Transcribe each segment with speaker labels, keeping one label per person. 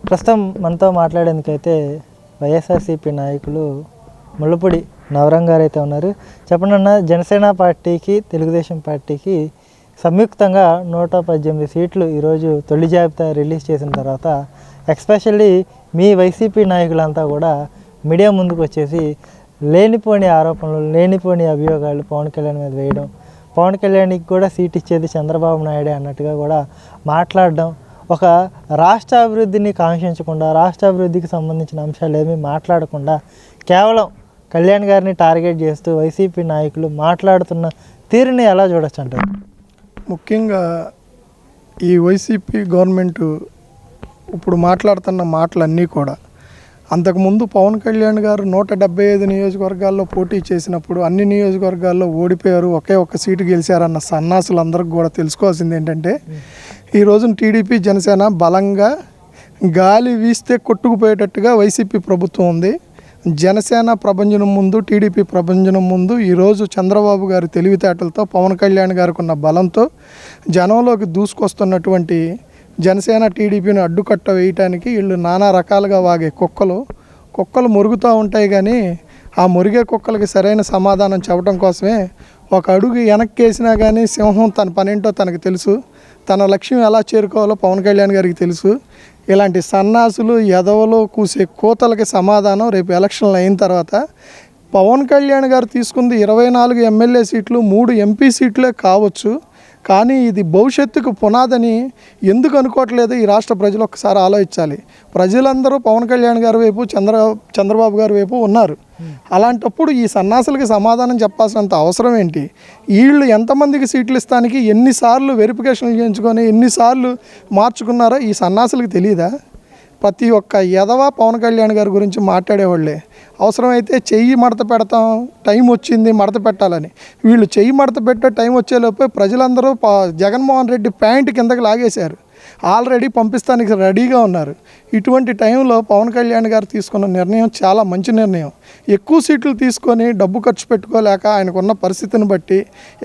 Speaker 1: ప్రస్తుతం మనతో మాట్లాడేందుకైతే వైఎస్ఆర్సీపీ నాయకులు ముళ్ళపూడి నవరంగ్ గారు అయితే ఉన్నారు. చెప్పండి అన్న, జనసేన పార్టీకి తెలుగుదేశం పార్టీకి సంయుక్తంగా 118 సీట్లు ఈరోజు తొలి జాబితా రిలీజ్ చేసిన తర్వాత ఎస్పెషల్లీ మీ వైసీపీ నాయకులంతా కూడా మీడియా ముందుకు వచ్చేసి లేనిపోని ఆరోపణలు, లేనిపోని అభియోగాలు పవన్ కళ్యాణ్ మీద వేయడం, పవన్ కళ్యాణ్కి కూడా సీట్ ఇచ్చేది చంద్రబాబు నాయుడే అన్నట్టుగా కూడా మాట్లాడడం, ఒక రాష్ట్ర అభివృద్ధిని కాంక్షించకుండా, రాష్ట్ర అభివృద్ధికి సంబంధించిన అంశాలు ఏమీ మాట్లాడకుండా కేవలం కళ్యాణ్ గారిని టార్గెట్ చేస్తూ వైసీపీ నాయకులు మాట్లాడుతున్న తీరుని ఎలా చూడొచ్చు అంటారు?
Speaker 2: ముఖ్యంగా ఈ వైసీపీ గవర్నమెంట్ ఇప్పుడు మాట్లాడుతున్న మాటలన్నీ కూడా అంతకుముందు పవన్ కళ్యాణ్ గారు 175 నియోజకవర్గాల్లో పోటీ చేసినప్పుడు అన్ని నియోజకవర్గాల్లో ఓడిపోయారు, ఒకే ఒక్క సీటు గెలిచారన్న సన్నాసులందరికీ కూడా తెలుసుకోవాల్సింది ఏంటంటే ఈ రోజున టీడీపీ జనసేన బలంగా గాలి వీస్తే కొట్టుకుపోయేటట్టుగా వైసీపీ ప్రభుత్వం ఉంది. జనసేన ప్రభంజనం ముందు, టీడీపీ ప్రభంజనం ముందు ఈరోజు చంద్రబాబు గారి తెలివితేటలతో, పవన్ కళ్యాణ్ గారికి ఉన్న బలంతో జనంలోకి దూసుకొస్తున్నటువంటి జనసేన టీడీపీని అడ్డుకట్ట వేయటానికి వీళ్ళు నానా రకాలుగా వాగే కుక్కలు మురుగుతూ ఉంటాయి, కానీ ఆ మురిగే కుక్కలకి సరైన సమాధానం చెప్పడం కోసమే ఒక అడుగు వెనక్కి వేసినా కానీ సింహం తన పనేంటో తనకు తెలుసు, తన లక్ష్యం ఎలా చేరుకోవాలో పవన్ కళ్యాణ్ గారికి తెలుసు. ఇలాంటి సన్నాసులు, ఎదవలు కూసే కోతలకి సమాధానం రేపు ఎలక్షన్లు అయిన తర్వాత. పవన్ కళ్యాణ్ గారు తీసుకుంది 24 ఎమ్మెల్యే సీట్లు, 3 ఎంపీ సీట్లే కావచ్చు, కానీ ఇది భవిష్యత్తుకు పునాదని ఎందుకు అనుకోవట్లేదు ఈ రాష్ట్ర ప్రజలు ఒక్కసారి ఆలోచించాలి. ప్రజలందరూ పవన్ కళ్యాణ్ గారి వైపు, చంద్రబాబు గారి వైపు ఉన్నారు. అలాంటప్పుడు ఈ సన్నాసులకి సమాధానం చెప్పాల్సినంత అవసరం ఏంటి? వీళ్ళు ఎంతమందికి సీట్లు ఇస్తానికి ఎన్నిసార్లు వెరిఫికేషన్లు చేయించుకొని ఎన్నిసార్లు మార్చుకున్నారో ఈ సన్నాసులకి తెలియదా? ప్రతి ఒక్క ఎదవ పవన్ కళ్యాణ్ గారి గురించి మాట్లాడేవాళ్ళే. అవసరమైతే చెయ్యి మడత పెడతాం, టైం వచ్చింది మడత పెట్టాలని. వీళ్ళు చెయ్యి మడత పెట్టే టైం వచ్చేలోపే ప్రజలందరూ జగన్మోహన్ రెడ్డి ప్యాంటు కిందకి లాగేశారు, ఆల్రెడీ పంపిస్తానికి రెడీగా ఉన్నారు. ఇటువంటి టైంలో పవన్ కళ్యాణ్ గారు తీసుకున్న నిర్ణయం చాలా మంచి నిర్ణయం. ఎక్కువ సీట్లు తీసుకొని డబ్బు ఖర్చు పెట్టుకోలేక ఆయనకున్న పరిస్థితిని బట్టి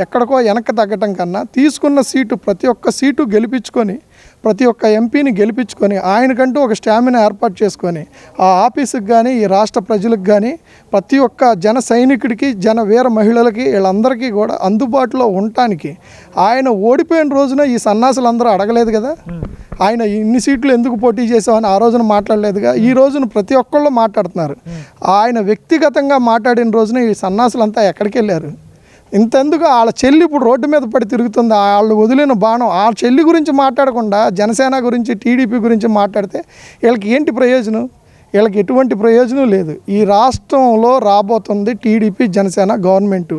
Speaker 2: ఎక్కడికో వెనక్కి తగ్గటం కన్నా తీసుకున్న సీటు, ప్రతి ఒక్క సీటు గెలిపించుకొని, ప్రతి ఒక్క ఎంపీని గెలిపించుకొని ఆయనకంటూ ఒక స్టామినా ఏర్పాటు చేసుకొని ఆ ఆఫీసుకి కానీ, ఈ రాష్ట్ర ప్రజలకు కానీ, ప్రతి ఒక్క జన సైనికుడికి, జన వీర మహిళలకి, వీళ్ళందరికీ కూడా అందుబాటులో ఉండటానికి ఆయన ఓడిపోయిన రోజున ఈ సన్నాసులందరూ అడగలేదు కదా, ఆయన ఇన్ని సీట్లు ఎందుకు పోటీ చేసామని ఆ రోజున మాట్లాడలేదుగా. ఈ రోజున ప్రతి ఒక్కళ్ళు మాట్లాడుతున్నారు. ఆయన వ్యక్తిగతంగా మాట్లాడిన రోజున ఈ సన్నాసులంతా ఎక్కడికి వెళ్ళారు? ఇంతెందుకు వాళ్ళ చెల్లి ఇప్పుడు రోడ్డు మీద పడి తిరుగుతుంది, వాళ్ళు వదిలిన బాణం. ఆ చెల్లి గురించి మాట్లాడకుండా జనసేన గురించి, టీడీపీ గురించి మాట్లాడితే వీళ్ళకి ఏంటి ప్రయోజనం? వీళ్ళకి ఎటువంటి ప్రయోజనం లేదు. ఈ రాష్ట్రంలో రాబోతుంది టీడీపీ జనసేన గవర్నమెంటు.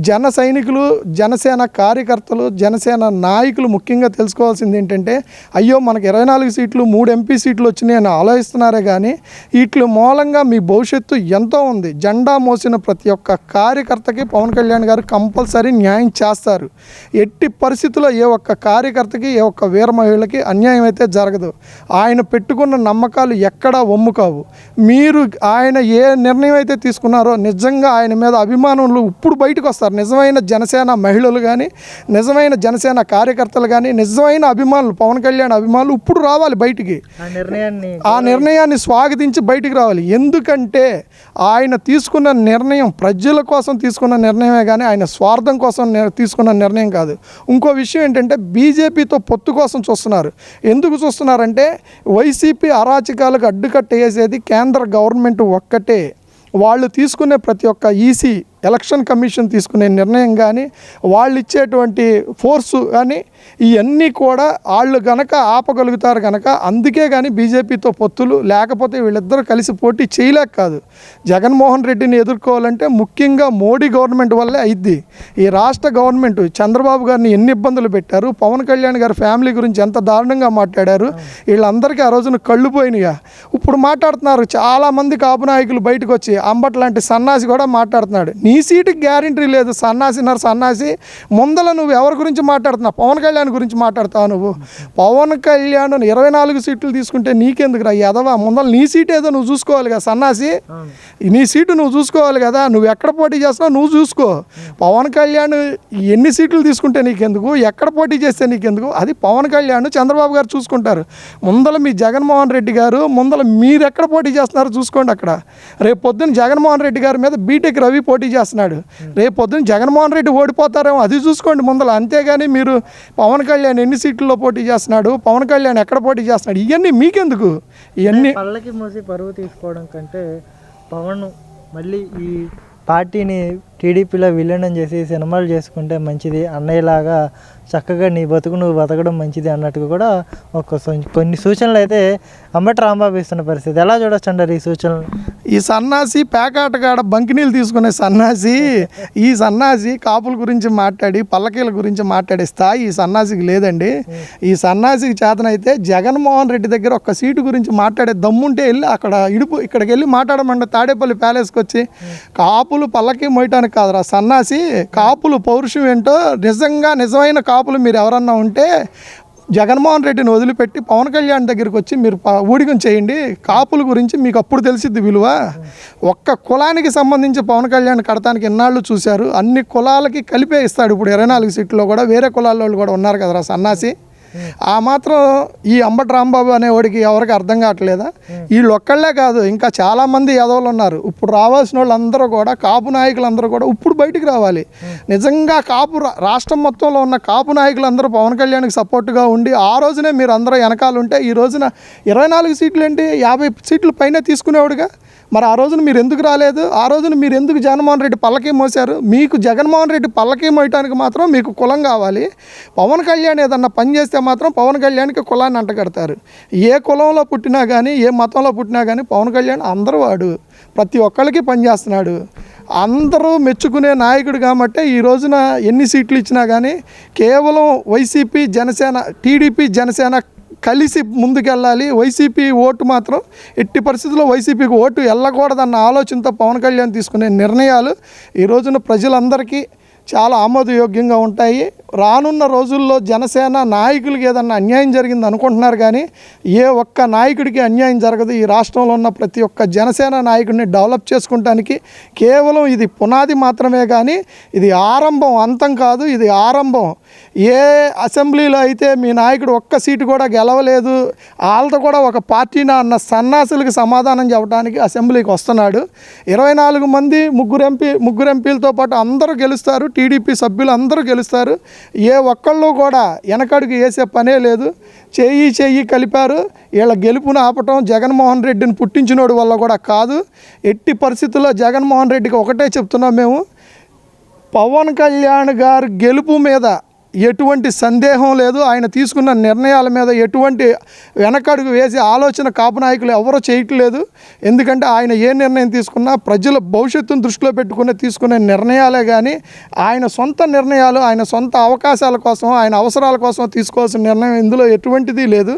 Speaker 2: జన సైనికులు, జనసేన కార్యకర్తలు, జనసేన నాయకులు ముఖ్యంగా తెలుసుకోవాల్సింది ఏంటంటే, అయ్యో మనకు 24 సీట్లు, 3 ఎంపీ సీట్లు వచ్చినాయి అని ఆలోచిస్తున్నారే కానీ వీటి మూలంగా మీ భవిష్యత్తు ఎంతో ఉంది. జెండా మోసిన ప్రతి ఒక్క కార్యకర్తకి పవన్ కళ్యాణ్ గారు కంపల్సరీ న్యాయం చేస్తారు. ఎట్టి పరిస్థితుల్లో ఏ ఒక్క కార్యకర్తకి, ఏ ఒక్క వీర మహిళకి అన్యాయం అయితే జరగదు. ఆయన పెట్టుకున్న నమ్మకాలు ఎక్కడా వమ్ముకావు. మీరు ఆయన ఏ నిర్ణయం అయితే తీసుకున్నారో నిజంగా ఆయన మీద అభిమానులు ఇప్పుడు బయటకు వస్తారు. నిజమైన జనసేన మహిళలు కానీ, నిజమైన జనసేన కార్యకర్తలు కానీ, నిజమైన అభిమానులు, పవన్ కళ్యాణ్ అభిమానులు ఇప్పుడు రావాలి బయటికి. ఆ నిర్ణయాన్ని స్వాగతించి బయటికి రావాలి. ఎందుకంటే ఆయన తీసుకున్న నిర్ణయం ప్రజల కోసం తీసుకున్న నిర్ణయమే కానీ ఆయన స్వార్థం కోసం తీసుకున్న నిర్ణయం కాదు. ఇంకో విషయం ఏంటంటే బీజేపీతో పొత్తు కోసం చూస్తున్నారు. ఎందుకు చూస్తున్నారంటే వైసీపీ అరాచకాలకు అడ్డుకట్ట వేసేది కేంద్ర గవర్నమెంట్ ఒక్కటే. వాళ్ళు తీసుకునే ప్రతి ఒక్క ఈసీ ఎలక్షన్ కమిషన్ తీసుకునే నిర్ణయం కానీ, వాళ్ళు ఇచ్చేటువంటి ఫోర్సు కానీ, ఇవన్నీ కూడా వాళ్ళు గనక ఆపగలుగుతారు కనుక, అందుకే కానీ బీజేపీతో పొత్తులు, లేకపోతే వీళ్ళిద్దరూ కలిసి పోటీ చేయలేక కాదు. జగన్మోహన్ రెడ్డిని ఎదుర్కోవాలంటే ముఖ్యంగా మోడీ గవర్నమెంట్ వల్లే అయిద్ది. ఈ రాష్ట్ర గవర్నమెంట్ చంద్రబాబు గారిని ఎన్ని ఇబ్బందులు పెట్టారు, పవన్ కళ్యాణ్ గారి ఫ్యామిలీ గురించి ఎంత దారుణంగా మాట్లాడారు, వీళ్ళందరికీ ఆ రోజున కళ్ళు పోయినాయిగా. ఇప్పుడు మాట్లాడుతున్నారు చాలామంది కాపు నాయకులు బయటకు వచ్చి, అంబట్ లాంటి సన్నాసి కూడా మాట్లాడుతున్నాడు. నీ సీటుకి గ్యారెంటీ లేదు, సన్నాసి. ముందల నువ్వు ఎవరి గురించి మాట్లాడుతున్నావు? పవన్ కళ్యాణ్ కళ్యాణ్ గురించి మాట్లాడతావు నువ్వు? పవన్ కళ్యాణ్ 24 సీట్లు తీసుకుంటే నీకెందుకురా ఎదవా? ముందర నీ సీట్ ఏదో నువ్వు చూసుకోవాలి కదా సన్నాసి. నీ సీటు నువ్వు చూసుకోవాలి కదా. నువ్వు ఎక్కడ పోటీ చేస్తున్నావు నువ్వు చూసుకో. పవన్ కళ్యాణ్ ఎన్ని సీట్లు తీసుకుంటే నీకెందుకు, ఎక్కడ పోటీ చేస్తే నీకెందుకు? అది పవన్ కళ్యాణ్ చంద్రబాబు గారు చూసుకుంటారు. ముందల మీ జగన్మోహన్ రెడ్డి గారు ముందల మీరు ఎక్కడ పోటీ చేస్తున్నారో చూసుకోండి. అక్కడ రేపు పొద్దున్న జగన్మోహన్ రెడ్డి గారి మీద బీటెక్ రవి పోటీ చేస్తున్నాడు. రేపు పొద్దున్న జగన్మోహన్ రెడ్డి ఓడిపోతారేమో అది చూసుకోండి ముందల. అంతేగాని మీరు పవన్ కళ్యాణ్ ఎన్ని సీట్లలో పోటీ చేస్తున్నాడు, పవన్ కళ్యాణ్ ఎక్కడ పోటీ చేస్తున్నాడు, ఇవన్నీ మీకెందుకు? ఇవన్నీ
Speaker 1: పళ్ళకి మూసి పరువు తీసుకోవడం కంటే పవన్ మళ్ళీ ఈ పార్టీని టీడీపీలో విలీనం చేసి సినిమాలు చేసుకుంటే మంచిది, అన్నయ్యలాగా చక్కగా నీ బతుకు నువ్వు బతకడం మంచిది అన్నట్టుగా కూడా కొన్ని సూచనలు అయితే అంబటి రాంబాబు ఇస్తున్న పరిస్థితి. ఎలా చూడొచ్చు అంటారు ఈ సూచనలు?
Speaker 2: ఈ సన్నాసి పేకాటగాడ బంకినీళ్ళు తీసుకునే సన్నాసి, ఈ సన్నాసి కాపుల గురించి మాట్లాడి పల్లకీల గురించి మాట్లాడే స్థాయి ఈ సన్నాసికి లేదండి. ఈ సన్నాసికి చేతనైతే జగన్మోహన్ రెడ్డి దగ్గర ఒక్క సీటు గురించి మాట్లాడే దమ్ముంటే వెళ్ళి అక్కడ ఇక్కడికి వెళ్ళి మాట్లాడమంటే తాడేపల్లి ప్యాలెస్కి వచ్చి కాపులు పల్లకి మోయటానికి కాదురా సన్నాసి, కాపులు పౌరుషం ఏంటో నిజమైన కాపులు మీరు ఎవరన్నా ఉంటే జగన్మోహన్ రెడ్డిని వదిలిపెట్టి పవన్ కళ్యాణ్ దగ్గరికి వచ్చి మీరు ఊడిగం చేయండి. కాపుల గురించి మీకు అప్పుడు తెలిసిద్ది విలువ. ఒక్క కులానికి సంబంధించి పవన్ కళ్యాణ్ కడతానికి ఎన్నాళ్ళు చూశారు, అన్ని కులాలకి కలిపే ఇస్తాడు. ఇప్పుడు 24 సీట్లలో కూడా వేరే కులాల వాళ్ళు కూడా ఉన్నారు కదరా సన్నాసి. ఆ మాత్రం ఈ అంబటి రాంబాబు అనేవాడికి ఎవరికి అర్థం కావట్లేదా? వీళ్ళు ఒక్కళ్ళే కాదు, ఇంకా చాలామంది యాదవులు ఉన్నారు. ఇప్పుడు రావాల్సిన వాళ్ళందరూ కూడా కాపు నాయకులందరూ కూడా ఇప్పుడు బయటికి రావాలి. నిజంగా కాపు రాష్ట్రం మొత్తంలో ఉన్న కాపు నాయకులందరూ పవన్ కళ్యాణ్కి సపోర్ట్గా ఉండి ఆ రోజునే మీరు అందరూ వెనకాల ఉంటే ఈ రోజున 24 సీట్లు ఏంటి 50 సీట్లు పైన తీసుకునేవాడుగా. మరి ఆ రోజున మీరు ఎందుకు రాలేదు? ఆ రోజున మీరు ఎందుకు జగన్మోహన్ రెడ్డి పల్లకీ మోసారు? మీకు జగన్మోహన్ రెడ్డి పల్లకీ మోయటానికి మాత్రం మీకు కులం కావాలి. పవన్ కళ్యాణ్ ఏదన్నా పని చేస్తే మాత్రం పవన్ కళ్యాణ్కి కులాన్ని అంటగడతారు. ఏ కులంలో పుట్టినా కానీ ఏ మతంలో పుట్టినా కానీ పవన్ కళ్యాణ్ అందరూ వాడు, ప్రతి ఒక్కరికి పనిచేస్తున్నాడు, అందరూ మెచ్చుకునే నాయకుడు. కాబట్టి ఈ రోజున ఎన్ని సీట్లు ఇచ్చినా కానీ కేవలం వైసీపీ జనసేన టీడీపీ జనసేన కలిసి ముందుకెళ్ళాలి. వైసీపీ ఓటు మాత్రం ఎట్టి పరిస్థితుల్లో వైసీపీకి ఓటు వెళ్ళకూడదన్న ఆలోచనతో పవన్ కళ్యాణ్ తీసుకునే నిర్ణయాలు ఈ రోజున ప్రజలందరికీ చాలా ఆమోదయోగ్యంగా ఉంటాయి. రానున్న రోజుల్లో జనసేన నాయకులకి ఏదన్నా అన్యాయం జరిగింది అనుకుంటున్నారు కానీ ఏ ఒక్క నాయకుడికి అన్యాయం జరగదు. ఈ రాష్ట్రంలో ఉన్న ప్రతి ఒక్క జనసేన నాయకుడిని డెవలప్ చేసుకుంటానికి కేవలం ఇది పునాది మాత్రమే కానీ ఇది ఆరంభం, అంతం కాదు. ఇది ఆరంభం. ఏ అసెంబ్లీలో అయితే మీ నాయకుడు ఒక్క సీటు కూడా గెలవలేదు, వాళ్ళతో కూడా ఒక పార్టీనా అన్న సన్నాసులకు సమాధానం చెప్పడానికి అసెంబ్లీకి వస్తున్నాడు. 24 మంది ముగ్గురు ఎంపీలతో పాటు అందరూ గెలుస్తారు. టీడీపీ సభ్యులు అందరూ గెలుస్తారు. ఏ ఒక్కళ్ళు కూడా వెనకడుగు వేసే పనే లేదు. చెయ్యి కలిపారు. వీళ్ళ గెలుపును ఆపటం జగన్మోహన్ రెడ్డిని పుట్టించినోడు వల్ల కూడా కాదు. ఎట్టి పరిస్థితుల్లో జగన్మోహన్ రెడ్డికి ఒకటే చెప్తున్నాం మేము, పవన్ కళ్యాణ్ గారు గెలుపు మీద ఎటువంటి సందేహం లేదు. ఆయన తీసుకున్న నిర్ణయాల మీద ఎటువంటి వెనకడుగు వేసే ఆలోచన కాపు నాయకులు ఎవరో చేయట్లేదు. ఎందుకంటే ఆయన ఏ నిర్ణయం తీసుకున్నా ప్రజల భవిష్యత్తును దృష్టిలో పెట్టుకుని తీసుకునే నిర్ణయాలే కానీ ఆయన సొంత నిర్ణయాలు, ఆయన సొంత అవకాశాల కోసం, ఆయన అవసరాల కోసం తీసుకోవాల్సిన నిర్ణయం ఇందులో ఎటువంటిది లేదు.